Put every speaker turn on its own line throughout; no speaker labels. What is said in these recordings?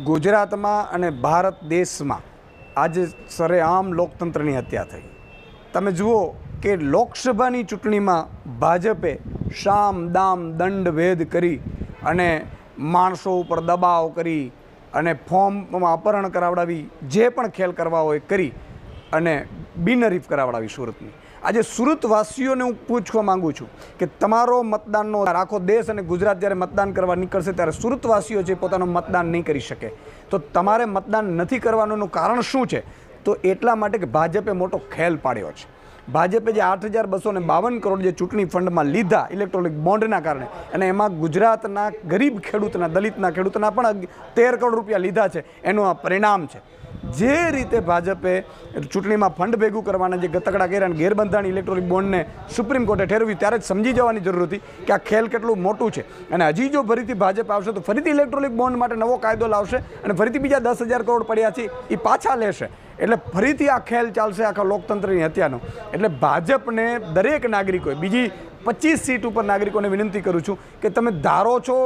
ગુજરાતમાં અને ભારત દેશમાં આજે સરેઆમ લોકતંત્રની હત્યા થઈ। તમે જુઓ કે લોકસભાની ચૂંટણીમાં ભાજપે શામ દામ દંડ ભેદ કરી અને માણસો ઉપર દબાવ કરી અને ફોર્મમાં અપહરણ કરાવડાવી, જે પણ ખેલ કરવા હોય કરી અને બિનહરીફ કરાવડાવી સુરતની। આજે સુરતવાસીઓને હું પૂછવા માગું છું કે તમારો મતદાનનો આખો દેશ અને ગુજરાત જ્યારે મતદાન કરવા નીકળશે ત્યારે સુરતવાસીઓ જે પોતાનું મતદાન નહીં કરી શકે, તો તમારે મતદાન નથી કરવાનું કારણ શું છે? તો એટલા માટે કે ભાજપે મોટો ખેલ પાડ્યો છે। ભાજપે જે 8,252 કરોડ જે ચૂંટણી ફંડમાં લીધા ઇલેક્ટ્રોનિક બોન્ડના કારણે, અને એમાં ગુજરાતના ગરીબ ખેડૂતના, દલિતના ખેડૂતના પણ 13 કરોડ રૂપિયા લીધા છે, એનું આ પરિણામ છે। જે રીતે ભાજપે ચૂંટણીમાં ફંડ ભેગું કરવાના જે ગતકડા કર્યા અને ગેરબંધારણી ઇલેક્ટ્રોનિક બોન્ડને સુપ્રીમ કોર્ટે ઠેરવ્યું, ત્યારે જ સમજી જવાની જરૂર હતી કે આ ખેલ કેટલું મોટું છે। અને હજી જો ફરીથી ભાજપ આવશે તો ફરીથી ઇલેક્ટ્રોનિક બોન્ડ માટે નવો કાયદો લાવશે અને ફરીથી બીજા 10,000 કરોડ પડ્યા છે એ પાછા લેશે, એટલે ફરીથી આ ખેલ ચાલશે આખા લોકતંત્રની હત્યાનો। એટલે ભાજપને દરેક નાગરિકોએ, બીજી 25 સીટ ઉપર નાગરિકોને વિનંતી કરું છું કે તમે ધારો છો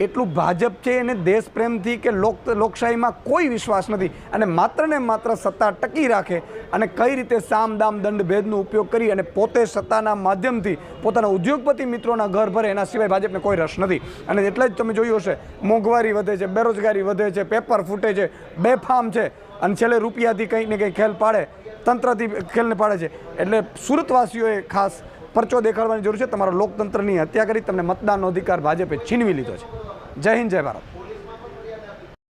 એટલું ભાજપ છે એને દેશ પ્રેમથી કે લોકશાહીમાં કોઈ વિશ્વાસ નથી, અને માત્ર ને માત્ર સત્તા ટકી રાખે અને કઈ રીતે સામ દામ દંડ ભેદનો ઉપયોગ કરી અને પોતે સત્તાના માધ્યમથી પોતાના ઉદ્યોગપતિ મિત્રોના ઘર ભરે, એના સિવાય ભાજપને કોઈ રસ નથી। અને એટલે જ તમે જોયું હશે મોંઘવારી વધે છે, બેરોજગારી વધે છે, પેપર ફૂટે છે, બેફામ છે, અને છેલ્લે રૂપિયાથી કંઈક ને કંઈક ખેલ પાડે, તંત્રથી ખેલને પાડે છે। એટલે સુરતવાસીઓએ ખાસ પરચો દેખાડવાની જરૂર છે। તમારા લોકતંત્રની હત્યા કરી તમને મતદાનનો અધિકાર ભાજપે છીનવી લીધો છે। જય હિન્દ, જય ભારત।